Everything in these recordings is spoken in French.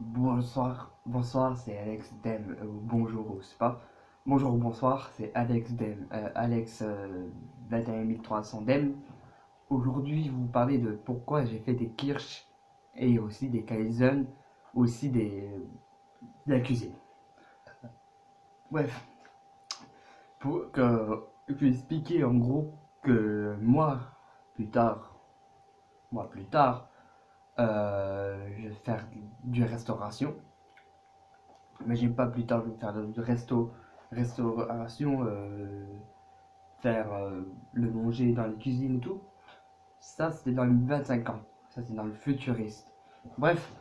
Bonsoir, c'est Alex Dem, ou bonjour, ou c'est pas. Bonjour ou bonsoir, c'est Alex Dem, Alex 21300 Dem. Aujourd'hui, je vais vous parler de pourquoi j'ai fait des kirsch et aussi des kaizen, aussi de la cuisine. Bref, pour que je vais expliquer en gros que plus tard, moi plus tard, je vais faire du restauration. Mais j'aime pas plus tard, je vais faire du restauration, faire le manger dans les cuisines et tout. Ça, c'était dans les 25 ans. Ça, c'est dans le futuriste. Bref,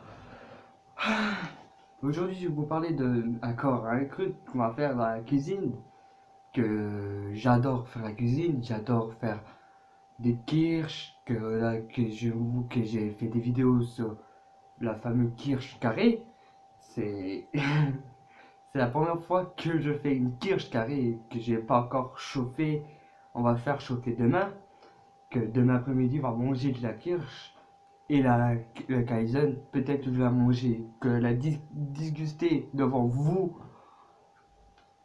aujourd'hui, je vais vous parler de encore un truc qu'on va faire dans la cuisine. Que j'adore faire la cuisine, j'adore faire des kirsch, que j'ai fait des vidéos sur la fameuse kirsch carrée. C'est C'est la première fois que je fais une kirsch carrée que j'ai pas encore chauffée. On va faire chauffer demain. Que demain après-midi, on va manger de la kirsch. Et le kaizen, peut-être que je vais la manger. Que la disguster devant vous.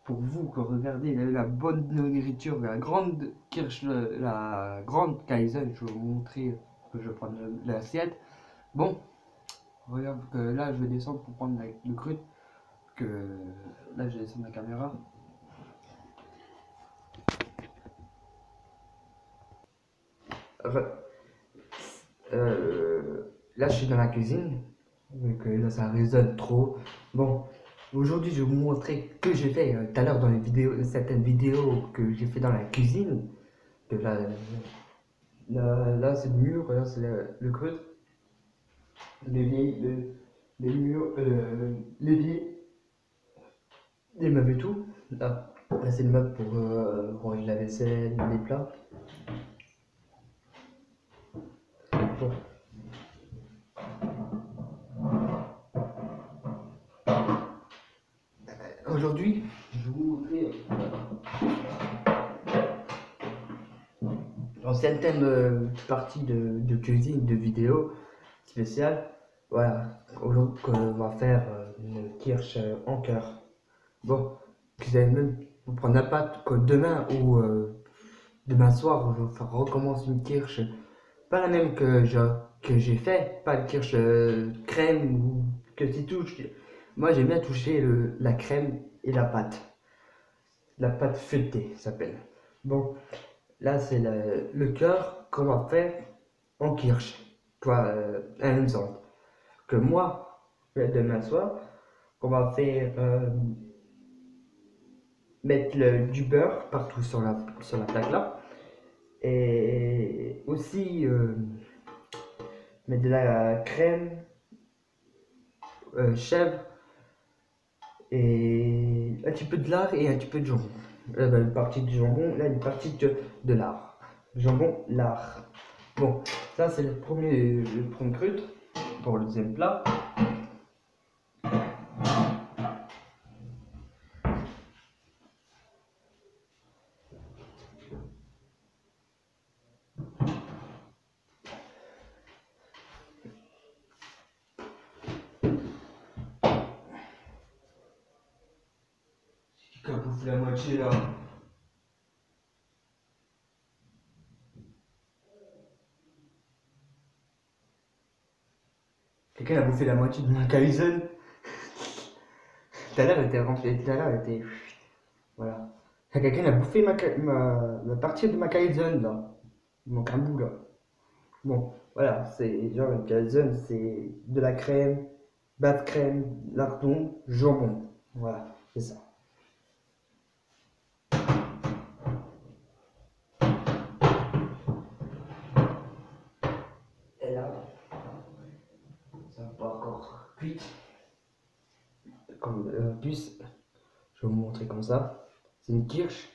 Pour vous, que regardez la bonne nourriture, la grande kirsch, la grande kaizen. Je vais vous montrer que je vais prendre l'assiette. Bon, regarde que là, je vais descendre pour prendre le crut. Que là, je descends la caméra. Là, je suis dans la cuisine, donc là, ça résonne trop. Bon, aujourd'hui, je vais vous montrer que j'ai fait tout à l'heure dans les vidéos, certaines vidéos que j'ai fait dans la cuisine. Que là, c'est le mur, là, c'est le creux, l'évier, les murs, l'évier, les meubles et tout. Là c'est le meuble pour ranger la vaisselle, les plats. Bon. Aujourd'hui, je vais vous montrer dans certaines parties de cuisine, de vidéos spéciales. Voilà, aujourd'hui on va faire une kirsch en cœur. Bon, vous allez même vous prendre la pâte que demain ou demain soir, je recommence une kirsch. Pas la même que j'ai fait, pas le kirsch crème ou que tu touches. Moi j'aime bien toucher la crème et la pâte. La pâte feuilletée ça s'appelle. Bon, là, c'est le cœur qu'on va faire en kirsch. Toi, un exemple. Que moi, demain soir, on va faire mettre du beurre partout sur la plaque là. Et aussi mettre de la crème chèvre et un petit peu de lard et un petit peu de jambon. Là, une partie du jambon, là, une partie de lard. Jambon, lard. Bon, ça c'est le premier crut. Pour le deuxième plat, qui a bouffé la moitié là. Quelqu'un a bouffé la moitié de ma Kaizen. Tout à l'heure, elle était remplie. Tout à l'heure, elle était. Voilà. Quelqu'un a bouffé la partie de ma Kaizen là. Il manque un bout là. Bon, voilà, c'est genre une Kaizen, c'est de la crème, bas de crème, lardon, jambon. Voilà, c'est ça. Et là, ça va pas encore cuit. Comme plus, je vais vous montrer comme ça. C'est une kirsch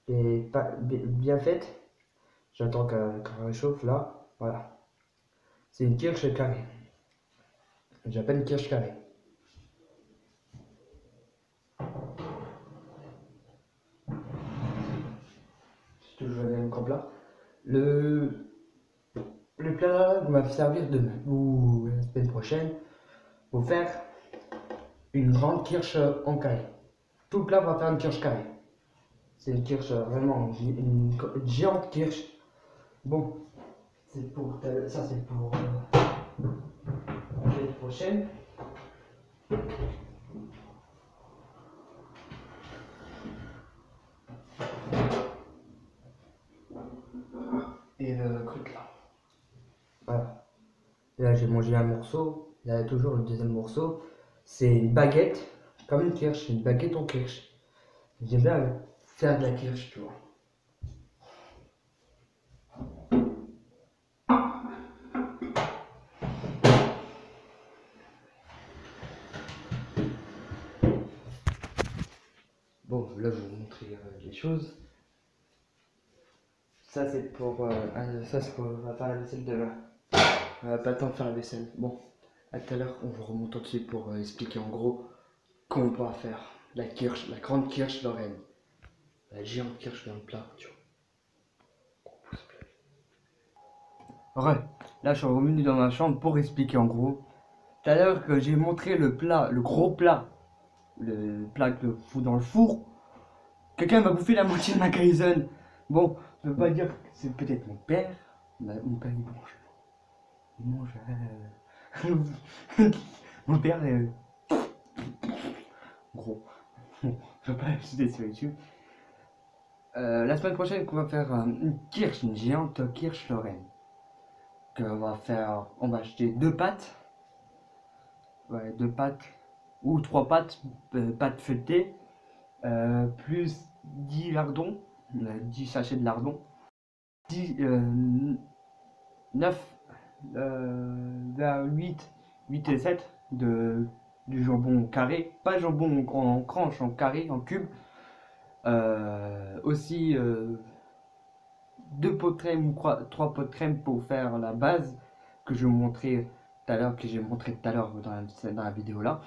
qui est pas bien faite. J'attends qu'elle réchauffe là. Voilà. C'est une kirsch carrée. J'appelle une kirsch carrée. C'est toujours le même plat. Le plat va me servir demain ou la semaine prochaine. Pour faire une grande quiche en carré. Tout le plat va faire une quiche carrée. C'est une quiche vraiment une géante quiche. Bon, c'est pour ça c'est pour l'année prochaine. Et le truc là. Voilà. Là j'ai mangé un morceau. Là toujours le deuxième morceau. C'est une baguette, comme une quiche, une baguette en quiche. J'aime bien faire de la quiche, tu vois. Bon, là je vais vous montrer les choses. Ça c'est pour on va faire la vaisselle demain. On n'a pas le temps de faire la vaisselle. Bon, à tout à l'heure on vous remonte dessus pour expliquer en gros comment on va faire la quiche, la grande quiche Lorraine. La géante quiche dans le plat, tu vois. Ouais, là je suis revenu dans ma chambre pour expliquer en gros. Tout à l'heure que j'ai montré le plat, le gros plat, le plat que je fous dans le four, quelqu'un m'a bouffé la moitié de ma calzone. Bon, je veux pas dire que c'est peut-être mon père. Mon père il mange. Il mange. Mon père est gros. Je veux pas acheter sur YouTube. La semaine prochaine, on va faire une quiche, une géante quiche Lorraine. On va acheter 2 pâtes. Ouais, 2 pâtes. Ou 3 pâtes, pâtes feuilletées. Plus 10 lardons. 10 sachets de lardons. 9, 8 et 7 du jambon carré. Pas jambon en tranche, en carré, en cube. Aussi 2 pots de crème ou 3 pots de crème pour faire la base que je vous montrais tout à l'heure, dans la vidéo là.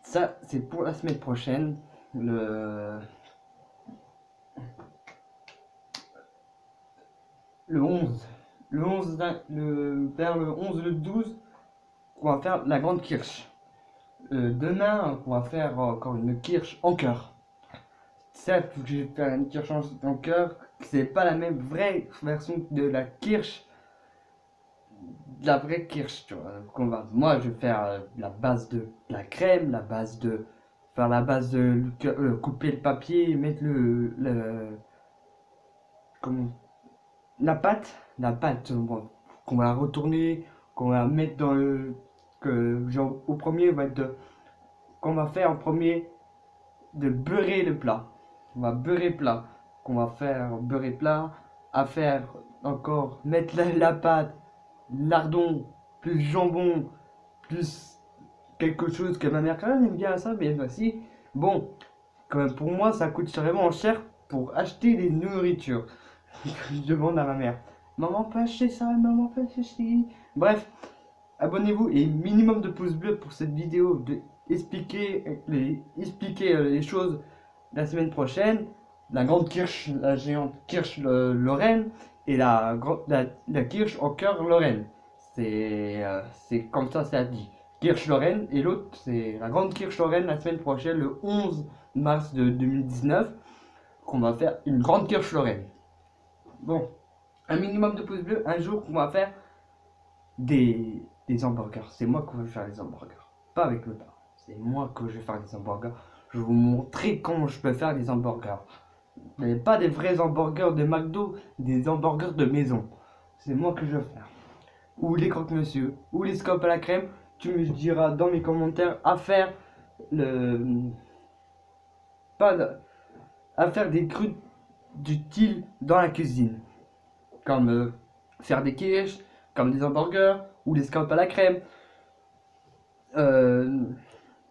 Ça c'est pour la semaine prochaine. Le 11, vers le 11, le 12, on va faire la grande quiche. Demain, on va faire encore une quiche en cœur. Certes, je vais faire une quiche en cœur, c'est pas la même vraie version de la quiche, de la vraie quiche, tu vois. Moi, je vais faire la base de la crème, faire la base de couper le papier, mettre comment, la pâte qu'on va retourner, qu'on va mettre dans genre au premier, qu'on va faire en premier de beurrer le plat. On va beurrer plat, qu'on va faire beurrer plat, à faire encore mettre la pâte, lardon, plus jambon, plus quelque chose que ma mère quand même aime bien ça, mais voici. Bon, quand même pour moi ça coûte vraiment cher pour acheter des nourritures. Je demande à ma mère, maman peut acheter ça, maman peut acheter. Bref, abonnez-vous et minimum de pouces bleus pour cette vidéo de expliquer les choses la semaine prochaine. La grande quiche, la géante quiche Lorraine et la quiche en cœur Lorraine. C'est comme ça, c'est dit. Quiche Lorraine et l'autre c'est la grande quiche Lorraine la semaine prochaine, le 11 mars de 2019, qu'on va faire une grande quiche Lorraine. Bon, un minimum de pouces bleus, un jour qu'on va faire des hamburgers. C'est moi qui vais faire les hamburgers, pas avec le pain. C'est moi que je vais faire les hamburgers. Je vais vous montrer comment je peux faire des hamburgers. Mais pas des vrais hamburgers de McDo, des hamburgers de maison. C'est moi que je vais faire. Ou les croque-monsieur, ou les scopes à la crème. Tu me diras dans mes commentaires à faire à faire des trucs utiles dans la cuisine. Comme faire des quiches, comme des hamburgers, ou des scallops à la crème,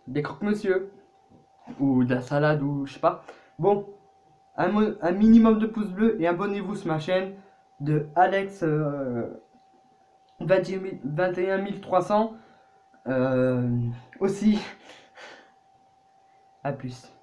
des croque-monsieur, ou de la salade, ou je sais pas. Bon, un minimum de pouces bleus et abonnez-vous sur ma chaîne de Alex 21 300. Aussi, à plus.